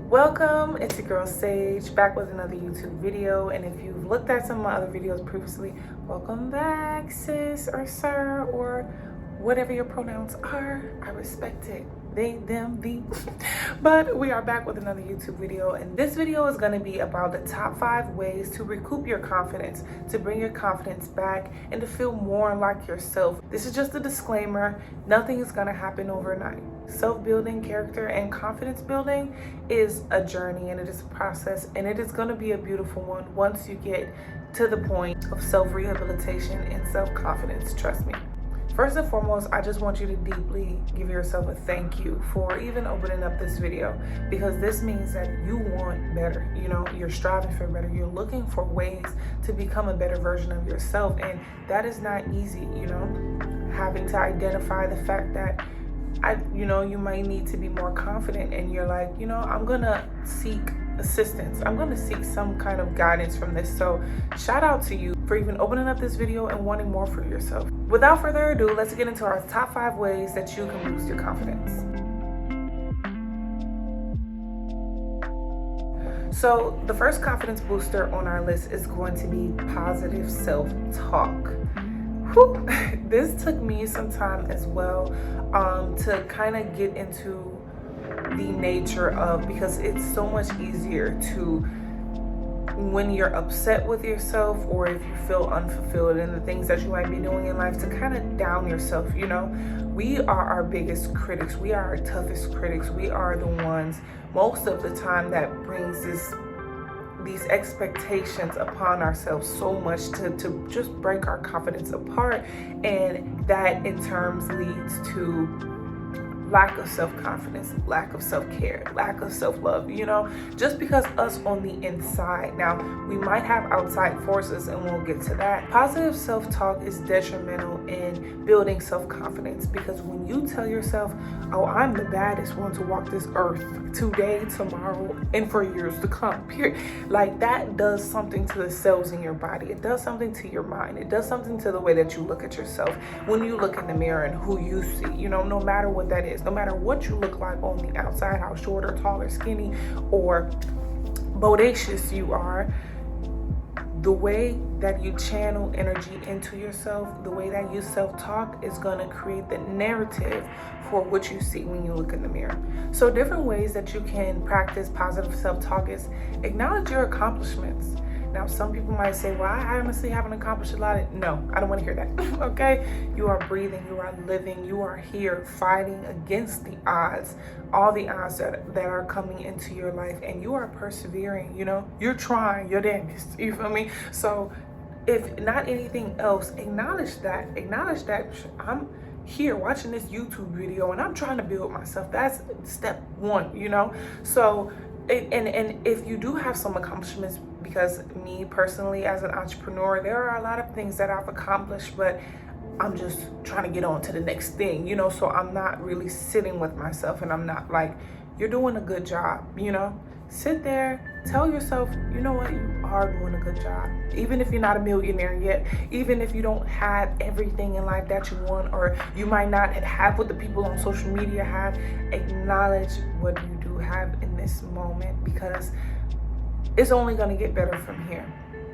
Welcome, it's your girl Sage, back with another YouTube video. And if you've looked at some of my other videos previously, welcome back, sis or sir, or whatever your pronouns are. I respect it. They, them, thee. But we are back with another YouTube video, and this video is going to be about the top 5 ways to recoup your confidence, to bring your confidence back, and to feel more like yourself. This is just a disclaimer. Nothing is going to happen overnight. Self-building, character, and confidence building is a journey, and it is a process, and it is going to be a beautiful one once you get to the point of self-rehabilitation and self-confidence. Trust me. First and foremost, I just want you to deeply give yourself a thank you for even opening up this video, because this means that you want better. You know, you're striving for better. You're looking for ways to become a better version of yourself, and that is not easy, you know, having to identify the fact that you might need to be more confident, and you're like, I'm gonna seek assistance. I'm gonna seek some kind of guidance from this. So shout out to you for even opening up this video and wanting more for yourself. Without further ado, let's get into our top 5 ways that you can boost your confidence. So the first confidence booster on our list is going to be positive self-talk. This took me some time as well to kind of get into the nature of, because it's so much easier to, when you're upset with yourself or if you feel unfulfilled in the things that you might be doing in life, to kind of down yourself. We are our biggest critics. We are our toughest critics. We are the ones most of the time that brings these expectations upon ourselves so much to just break our confidence apart, and that in turn leads to lack of self-confidence, lack of self-care, lack of self-love, just because us on the inside. Now, we might have outside forces, and we'll get to that. Positive self-talk is detrimental in building self-confidence, because when you tell yourself, oh, I'm the baddest one to walk this earth today, tomorrow, and for years to come, period. Like, that does something to the cells in your body. It does something to your mind. It does something to the way that you look at yourself when you look in the mirror and who you see, no matter what that is. No matter what you look like on the outside, how short or tall or skinny or bodacious you are, the way that you channel energy into yourself, the way that you self-talk is going to create the narrative for what you see when you look in the mirror. So different ways that you can practice positive self-talk is acknowledge your accomplishments. Now, some people might say, well, I honestly haven't accomplished a lot. No, I don't want to hear that. Okay? You are breathing, you are living, you are here fighting against the odds, all the odds that are coming into your life, and you are persevering, you're trying your damnedest. You feel me? So if not anything else, acknowledge that I'm here watching this YouTube video and I'm trying to build myself. That's step 1, So and if you do have some accomplishments, because me personally as an entrepreneur, there are a lot of things that I've accomplished, but I'm just trying to get on to the next thing, so I'm not really sitting with myself, and I'm not like, you're doing a good job, sit there, tell yourself, you know what, you are doing a good job. Even if you're not a millionaire yet, even if you don't have everything in life that you want, or you might not have what the people on social media have, acknowledge what you do have in this moment, because it's only going to get better from here.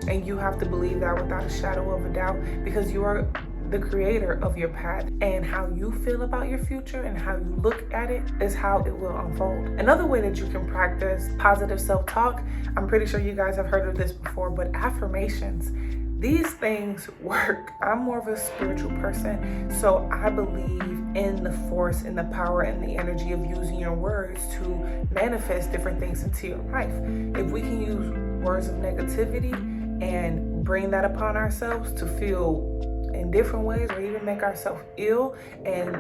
And you have to believe that without a shadow of a doubt, because you are the creator of your path, and how you feel about your future and how you look at it is how it will unfold. Another way that you can practice positive self-talk, I'm pretty sure you guys have heard of this before, but affirmations. These things work. I'm more of a spiritual person, so I believe in the force and the power and the energy of using your words to manifest different things into your life. If we can use words of negativity and bring that upon ourselves to feel in different ways, or even make ourselves ill and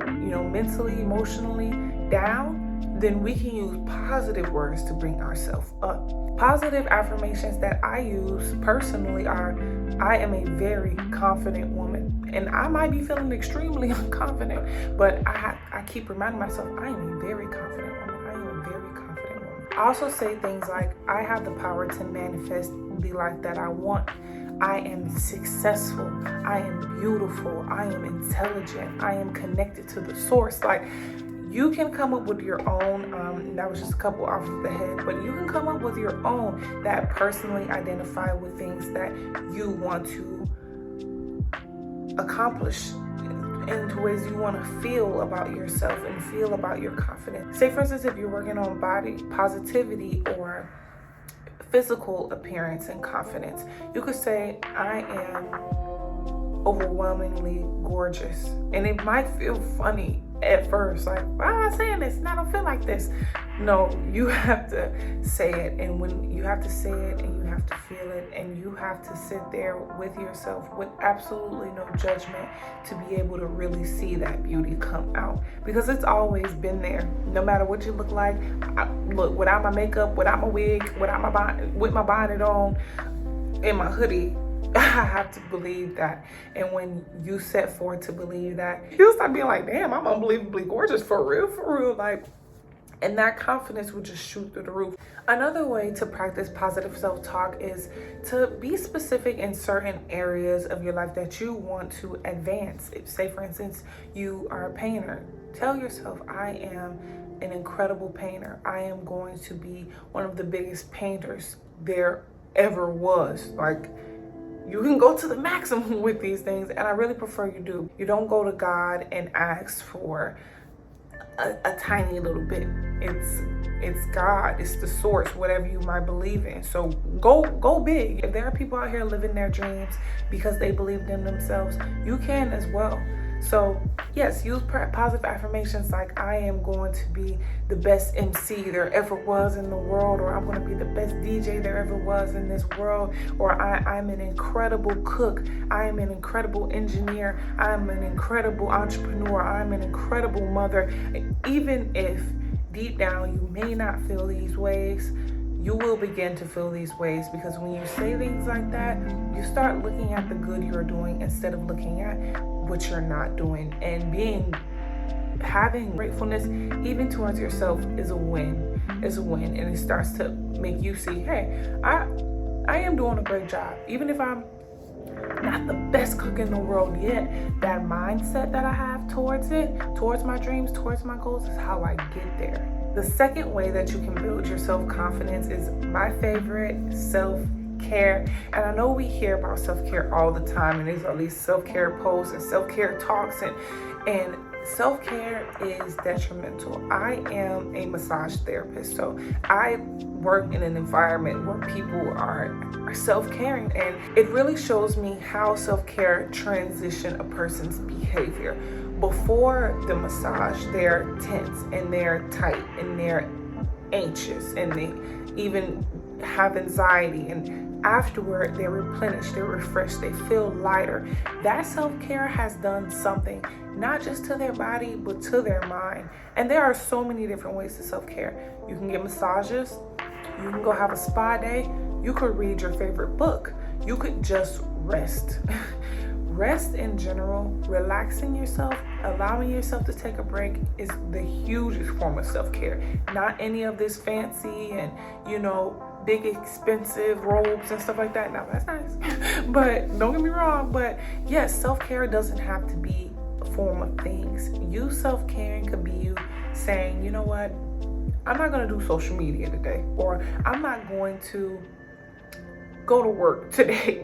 mentally, emotionally down, then we can use positive words to bring ourselves up. Positive affirmations that I use personally are, I am a very confident woman. And I might be feeling extremely unconfident, but I keep reminding myself, I am a very confident woman. I am a very confident woman. I also say things like, I have the power to manifest the life that I want. I am successful. I am beautiful. I am intelligent. I am connected to the source. Like, You can come up with your own, that was just a couple off of the head, but you can come up with your own that personally identify with things that you want to accomplish into ways you want to feel about yourself and feel about your confidence. Say, for instance, if you're working on body positivity or physical appearance and confidence, you could say, I am overwhelmingly gorgeous. And it might feel funny at first, like, why am I saying this and I don't feel like this? No, you have to say it. And when you have to say it and you have to feel it and you have to sit there with yourself with absolutely no judgment to be able to really see that beauty come out, because it's always been there. No matter what you look like, look, without my makeup, without my wig, without my bonnet, with my bonnet on, in my hoodie, I have to believe that. And when you set forth to believe that, you'll start being like, damn, I'm unbelievably gorgeous, for real, like, and that confidence will just shoot through the roof. Another way to practice positive self-talk is to be specific in certain areas of your life that you want to advance. Say, for instance, you are a painter. Tell yourself, I am an incredible painter. I am going to be one of the biggest painters there ever was. Like, you can go to the maximum with these things, and I really prefer you do. You don't go to God and ask for a tiny little bit. It's God, it's the source, whatever you might believe in. So go big. If there are people out here living their dreams because they believed in themselves, you can as well. So yes, use positive affirmations like, I am going to be the best MC there ever was in the world, or I'm going to be the best DJ there ever was in this world, or I'm an incredible cook, I am an incredible engineer, I'm an incredible entrepreneur, I'm an incredible mother. Even if deep down you may not feel these ways, you will begin to feel these ways, because when you say things like that, you start looking at the good you're doing instead of looking at what you're not doing. And having gratefulness even towards yourself is a win. And it starts to make you see, hey, I am doing a great job. Even if I'm not the best cook in the world yet, that mindset that I have towards my dreams, towards my goals, is how I get there. The second way that you can build your self-confidence is my favorite, self-care. And I know we hear about self-care all the time, and there's all these self-care posts and self-care talks, and self-care is detrimental. I am a massage therapist, so I work in an environment where people are self-caring, and it really shows me how self-care transition a person's behavior. Before the massage, they're tense and they're tight and they're anxious and they even have anxiety, and afterward they're replenished, they're refreshed, they feel lighter. That self-care has done something not just to their body but to their mind. And there are so many different ways to self-care. You can get massages, you can go have a spa day, you could read your favorite book, you could just rest. Rest in general, relaxing yourself, allowing yourself to take a break is the hugest form of self-care. Not any of this fancy and, big expensive robes and stuff like that. Now that's nice, but don't get me wrong. But yes, self-care doesn't have to be a form of things. You self-caring could be you saying, you know what, I'm not going to do social media today, or I'm not going to go to work today.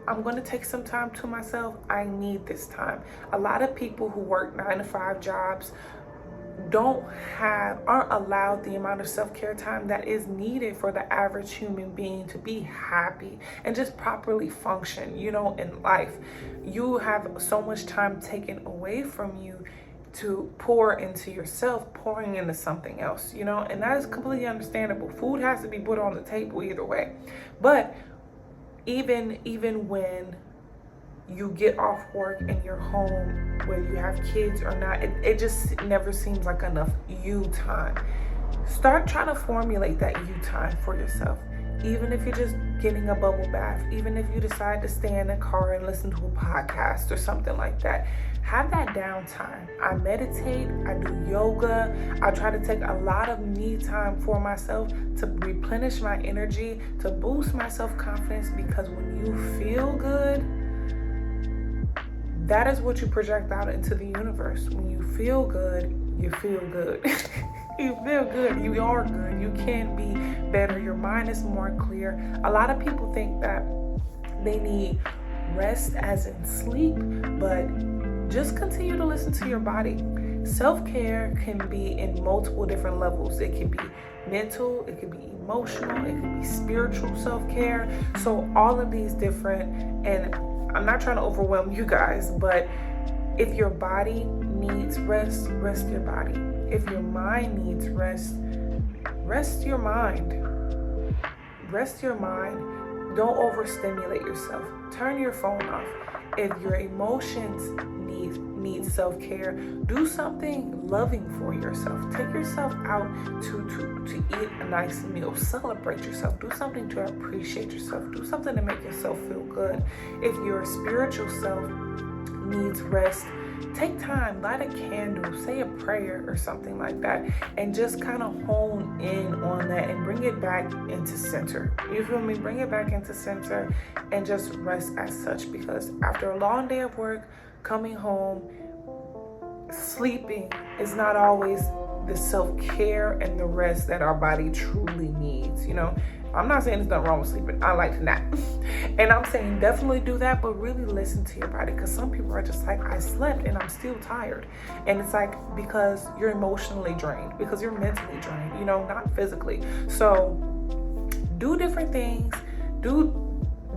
I'm going to take some time to myself. I need this time. A lot of people who work 9-to-5 jobs aren't allowed the amount of self-care time that is needed for the average human being to be happy and just properly function, in life. You have so much time taken away from you to pour into yourself, pouring into something else, and that is completely understandable. Food has to be put on the table either way. But even when you get off work and you're home, whether you have kids or not, it just never seems like enough you time. Start trying to formulate that you time for yourself. Even if you're just getting a bubble bath, even if you decide to stay in the car and listen to a podcast or something like that, have that downtime. I meditate, I do yoga, I try to take a lot of me time for myself to replenish my energy, to boost my self-confidence, because when you feel good, that is what you project out into the universe. When you feel good, you feel good. You feel good. You are good. You can be better. Your mind is more clear. A lot of people think that they need rest as in sleep, but just continue to listen to your body. Self-care can be in multiple different levels. It can be mental, it can be emotional, it can be spiritual self-care. So all of these different, and I'm not trying to overwhelm you guys, but if your body needs rest, rest your body. If your mind needs rest, rest your mind. Rest your mind. Don't overstimulate yourself. Turn your phone off. If your emotions need self-care, do something loving for yourself. Take yourself out to eat a nice meal. Celebrate yourself. Do something to appreciate yourself. Do something to make yourself feel good. If your spiritual self needs rest, take time, light a candle, say a prayer or something like that, and just kind of hone in on that and bring it back into center. You feel me? Bring it back into center and just rest as such, because after a long day of work, coming home, sleeping is not always the self-care and the rest that our body truly needs, you know? I'm not saying there's nothing wrong with sleeping. I like to nap. And I'm saying definitely do that, but really listen to your body, because some people are just like, I slept and I'm still tired. And it's like, because you're emotionally drained, because you're mentally drained, you know, not physically. So do different things, do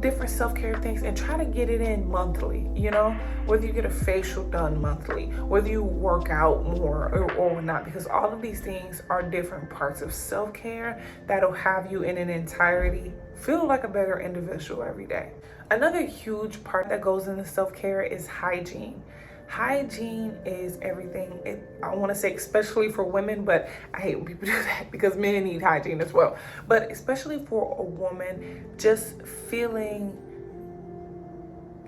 different self-care things, and try to get it in monthly, you know, whether you get a facial done monthly, whether you work out more or not, because all of these things are different parts of self-care that'll have you in an entirety feel like a better individual every day. Another huge part that goes into self-care is hygiene. Hygiene is everything. I want to say especially for women, but I hate when people do that, because men need hygiene as well. But especially for a woman, just feeling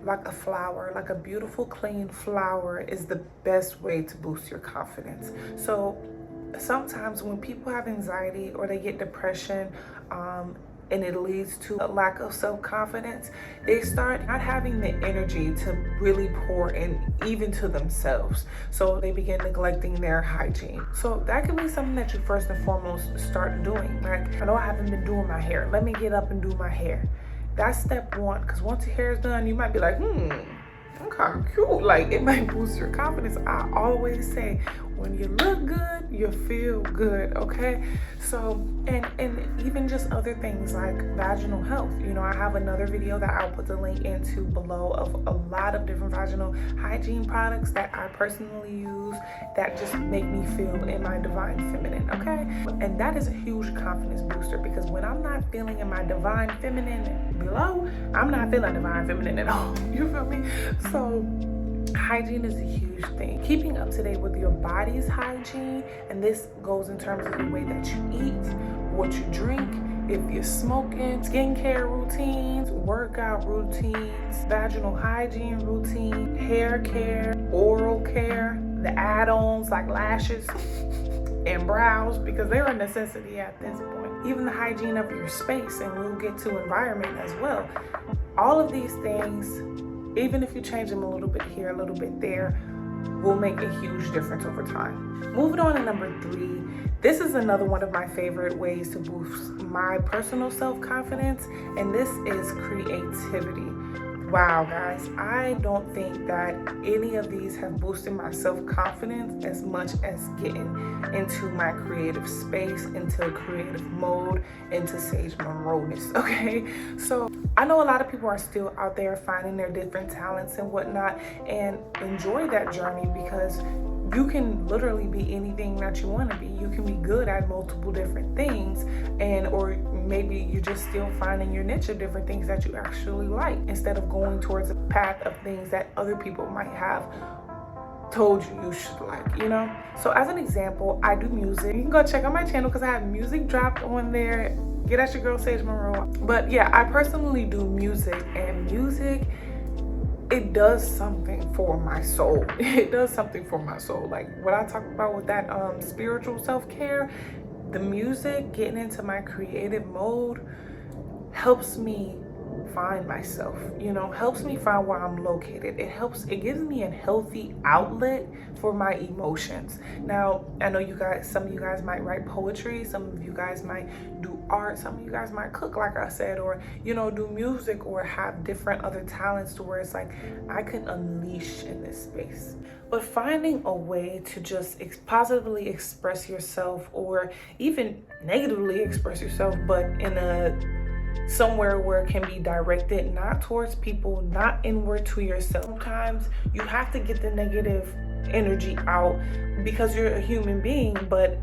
like a flower, like a beautiful, clean flower, is the best way to boost your confidence. So sometimes when people have anxiety or they get depression, and it leads to a lack of self-confidence, they start not having the energy to really pour in even to themselves. So they begin neglecting their hygiene. So that could be something that you first and foremost start doing. Like, I know I haven't been doing my hair. Let me get up and do my hair. That's step one, because once your hair is done, you might be like, I'm kind of cute. Like, it might boost your confidence. I always say, when you look good, you feel good, okay? So, and even just other things like vaginal health. You know, I have another video that I'll put the link into below of a lot of different vaginal hygiene products that I personally use that just make me feel in my divine feminine, okay? And that is a huge confidence booster, because when I'm not feeling in my divine feminine below, I'm not feeling divine feminine at all. You feel me? So hygiene is a huge thing. Keeping up to date with your body's hygiene, and this goes in terms of the way that you eat, what you drink, if you're smoking, skincare routines, workout routines, vaginal hygiene routine, hair care, oral care, the add-ons like lashes and brows, because they're a necessity at this point. Even the hygiene of your space, and we'll get to environment as well. All of these things, even if you change them a little bit here, a little bit there, will make a huge difference over time. Moving on to number 3, this is another one of my favorite ways to boost my personal self-confidence, and this is creativity. Wow, guys, I don't think that any of these have boosted my self-confidence as much as getting into my creative space, into a creative mode, into Sage Monroe-ness, okay? So I know a lot of people are still out there finding their different talents and whatnot, and enjoy that journey, because you can literally be anything that you want to be. You can be good at multiple different things, and or maybe you're just still finding your niche of different things that you actually like, instead of going towards a path of things that other people might have told you should like, you know? So as an example, I do music. You can go check out my channel because I have music dropped on there. Get at your girl Sage Monroe. But yeah, I personally do music, and music, it does something for my soul. It does something for my soul. Like what I talked about with that spiritual self-care, the music, getting into my creative mode, helps me find myself, helps me find where I'm located. It gives me a healthy outlet for my emotions. Now, I know some of you guys might write poetry, some of you guys might do art, some of you guys might cook, like I said, or, do music, or have different other talents to where it's like, I can unleash in this space. But finding a way to just positively express yourself, or even negatively express yourself, but in somewhere where it can be directed not towards people, not inward to yourself. Sometimes you have to get the negative energy out because you're a human being, but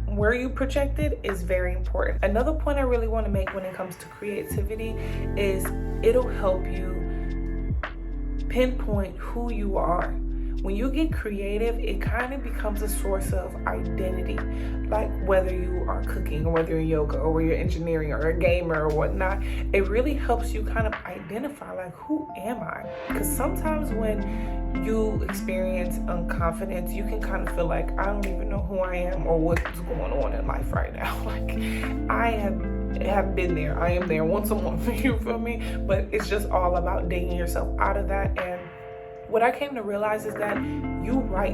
where you project it is very important. Another point I really want to make when it comes to creativity is it'll help you pinpoint who you are. When you get creative, it kind of becomes a source of identity. Like whether you are cooking, or whether you're yoga, or whether you're engineering, or a gamer, or whatnot, it really helps you kind of identify, like, who am I? Because sometimes when you experience unconfidence, you can kind of feel like, I don't even know who I am or what's going on in life right now. Like, I have been there. I am there once a month, you feel me? But it's just all about digging yourself out of that. And what I came to realize is that you write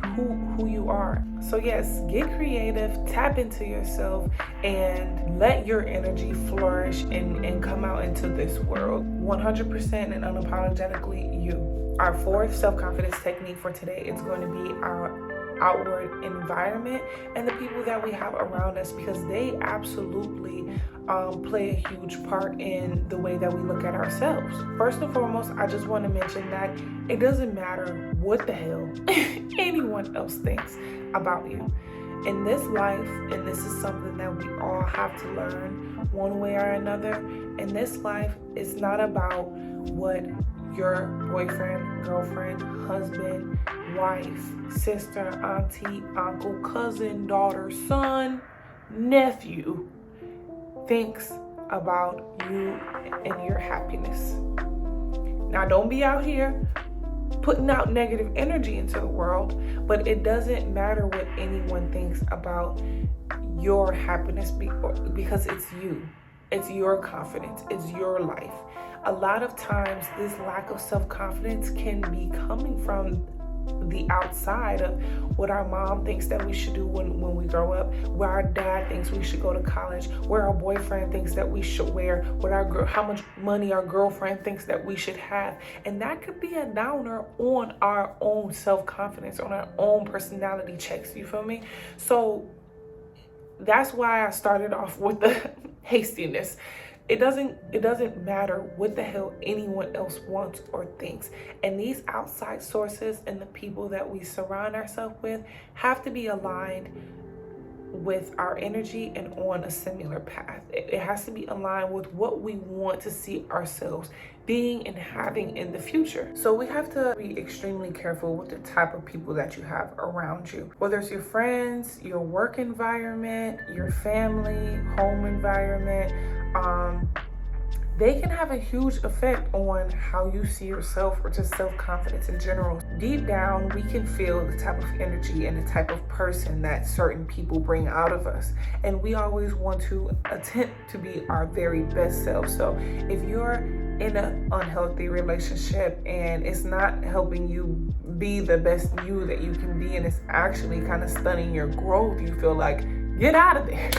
who you are. So yes, get creative, tap into yourself, and let your energy flourish and come out into this world 100% and unapologetically you. Our fourth self-confidence technique for today is going to be our outward environment and the people that we have around us, because they absolutely play a huge part in the way that we look at ourselves. First and foremost, I just want to mention that it doesn't matter what the hell anyone else thinks about you. In this life, and this is something that we all have to learn one way or another, in this life, it's not about what your boyfriend, girlfriend, husband, wife, sister, auntie, uncle, cousin, daughter, son, nephew thinks about you and your happiness. Now, don't be out here putting out negative energy into the world, but it doesn't matter what anyone thinks about your happiness because it's you. It's your confidence. It's your life. A lot of times, this lack of self-confidence can be coming from the outside of what our mom thinks that we should do when we grow up, where our dad thinks we should go to college, where our boyfriend thinks that we should wear, how much money our girlfriend thinks that we should have. And that could be a downer on our own self-confidence, on our own personality checks, you feel me? So that's why I started off with the hastiness. It doesn't matter what the hell anyone else wants or thinks. And these outside sources and the people that we surround ourselves with have to be aligned with our energy and on a similar path. It has to be aligned with what we want to see ourselves being and having in the future. So we have to be extremely careful with the type of people that you have around you, whether it's your friends, your work environment, your family, home environment. They can have a huge effect on how you see yourself or just self-confidence in general. Deep down, we can feel the type of energy and the type of person that certain people bring out of us. And we always want to attempt to be our very best self. So if you're in an unhealthy relationship and it's not helping you be the best you that you can be, and it's actually kind of stunning your growth, you feel like, get out of there.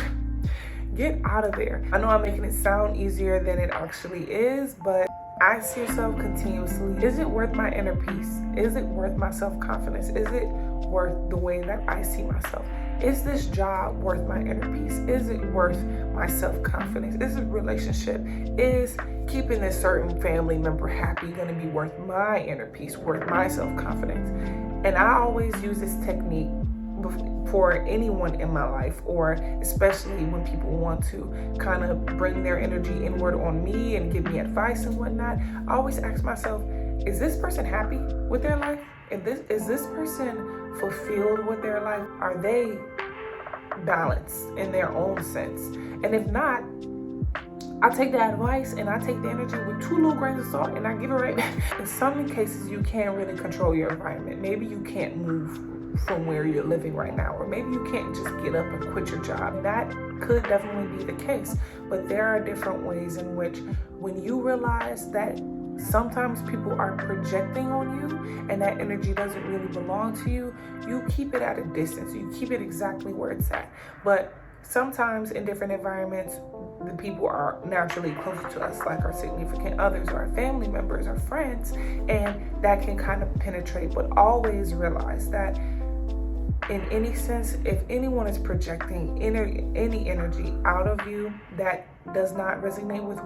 Get out of there. I know I'm making it sound easier than it actually is, but ask yourself continuously, is it worth my inner peace? Is it worth my self-confidence? Is it worth the way that I see myself? Is this job worth my inner peace? Is it worth my self-confidence? Is this relationship, is keeping this certain family member happy going to be worth my inner peace, worth my self-confidence? And I always use this technique for anyone in my life, or especially when people want to kind of bring their energy inward on me and give me advice and whatnot. I always ask myself, is this person happy with their life? Is this person fulfilled with their life? Are they balanced in their own sense? And if not, I take the advice and I take the energy with 2 little grains of salt and I give it right back. In some cases, you can't really control your environment. Maybe you can't move from where you're living right now, or maybe you can't just get up and quit your job. That could definitely be the case. But there are different ways in which, when you realize that sometimes people are projecting on you and that energy doesn't really belong to you, you keep it at a distance. You keep it exactly where it's at. But sometimes in different environments, the people are naturally closer to us, like our significant others, or our family members, or friends, and that can kind of penetrate. But always realize that in any sense, if anyone is projecting any energy out of you that does not resonate with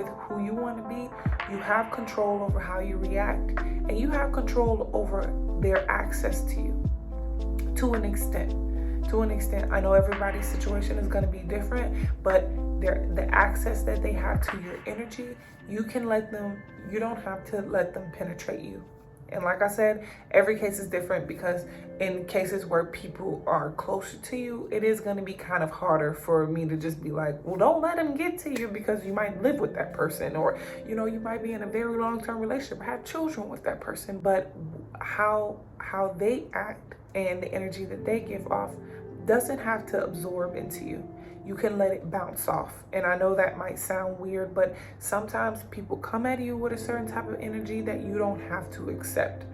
who you want to be, you have control over how you react, and you have control over their access to you to an extent. I know everybody's situation is going to be different, but the access that they have to your energy, you don't have to let them penetrate you. And like I said, every case is different, because in cases where people are closer to you, it is going to be kind of harder for me to just be like, well, don't let them get to you, because you might live with that person, or, you might be in a very long-term relationship, have children with that person. But how they act and the energy that they give off doesn't have to absorb into you. You can let it bounce off. And I know that might sound weird, but sometimes people come at you with a certain type of energy that you don't have to accept.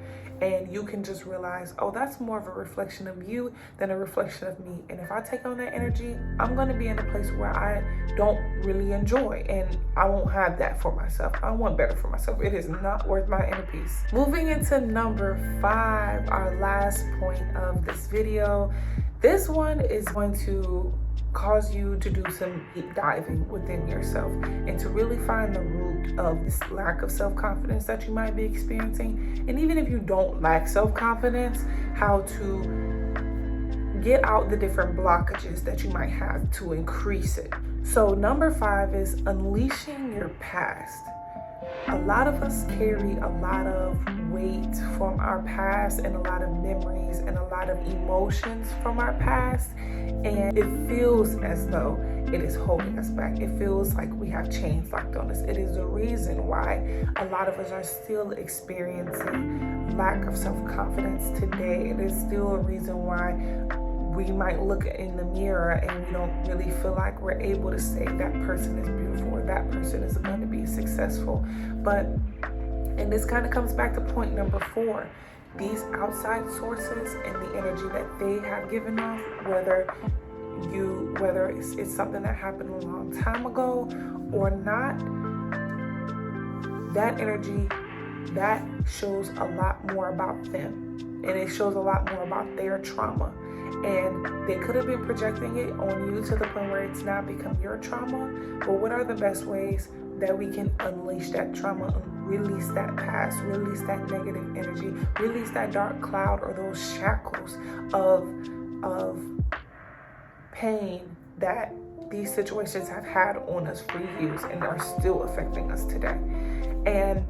And you can just realize, oh, that's more of a reflection of you than a reflection of me. And if I take on that energy, I'm going to be in a place where I don't really enjoy, and I won't have that for myself. I want better for myself. It is not worth my inner peace. Moving into number 5, our last point of this video. This one is going to cause you to do some deep diving within yourself and to really find the root of this lack of self-confidence that you might be experiencing. And even if you don't lack self-confidence, how to get out the different blockages that you might have to increase it. So number 5 is unleashing your past. A lot of us carry a lot of weight from our past, and a lot of memories, and a lot of emotions from our past, and it feels as though it is holding us back. It feels like we have chains locked on us. It is the reason why a lot of us are still experiencing lack of self-confidence today. It is still a reason why we might look in the mirror and we don't really feel like we're able to say that person is beautiful or that person is going to be successful. And this kind of comes back to point number 4. These outside sources and the energy that they have given off, whether it's something that happened a long time ago or not, that energy, that shows a lot more about them, and it shows a lot more about their trauma. And they could have been projecting it on you to the point where it's now become your trauma. But what are the best ways that we can unleash that trauma, release that past, release that negative energy, release that dark cloud or those shackles of pain that these situations have had on us for years and are still affecting us today? And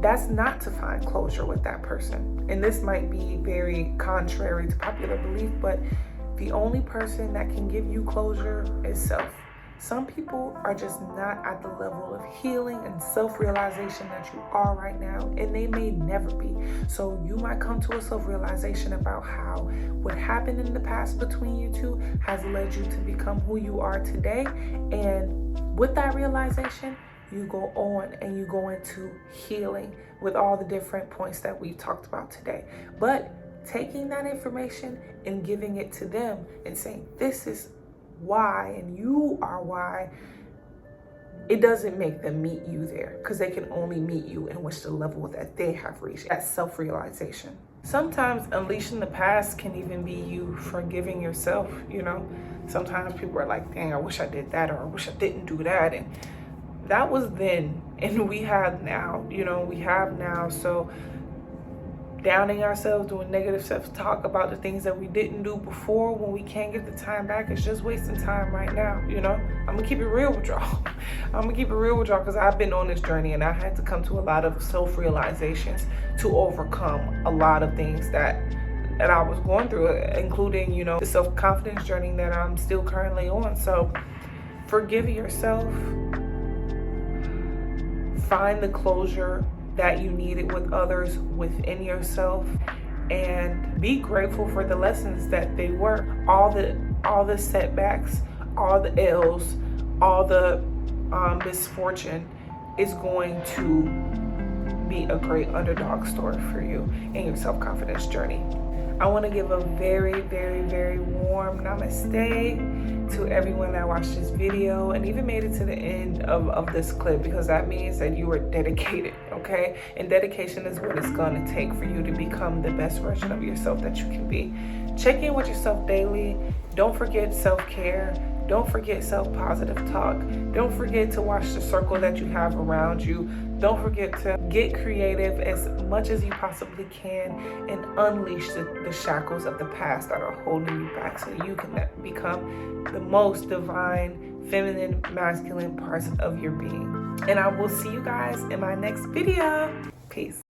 that's not to find closure with that person. And this might be very contrary to popular belief, but the only person that can give you closure is self. Some people are just not at the level of healing and self-realization that you are right now, and they may never be. So you might come to a self-realization about how what happened in the past between you two has led you to become who you are today. And with that realization, you go on and you go into healing with all the different points that we've talked about today. But taking that information and giving it to them and saying, this is why, and you are why, it doesn't make them meet you there, because they can only meet you in which the level that they have reached, that self-realization. Sometimes unleashing the past can even be you forgiving yourself. Sometimes people are like, dang, I wish I did that, or I wish I didn't do that. And that was then, and we have now. So downing ourselves, doing negative self-talk about the things that we didn't do before, when we can't get the time back, it's just wasting time right now. I'm gonna keep it real with y'all. Because I've been on this journey, and I had to come to a lot of self-realizations to overcome a lot of things that I was going through, including, the self-confidence journey that I'm still currently on. So forgive yourself. Find the closure that you needed with others within yourself, and be grateful for the lessons that they were. All the setbacks all the ills, all the misfortune is going to be a great underdog story for you in your self-confidence journey. I want to give a very, very, very warm namaste to everyone that watched this video and even made it to the end of this clip, because that means that you are dedicated, okay? And dedication is what it's going to take for you to become the best version of yourself that you can be. Check in with yourself daily. Don't forget self-care. Don't forget self-positive talk. Don't forget to watch the circle that you have around you. Don't forget to get creative as much as you possibly can and unleash the shackles of the past that are holding you back, so you can become the most divine, feminine, masculine parts of your being. And I will see you guys in my next video. Peace.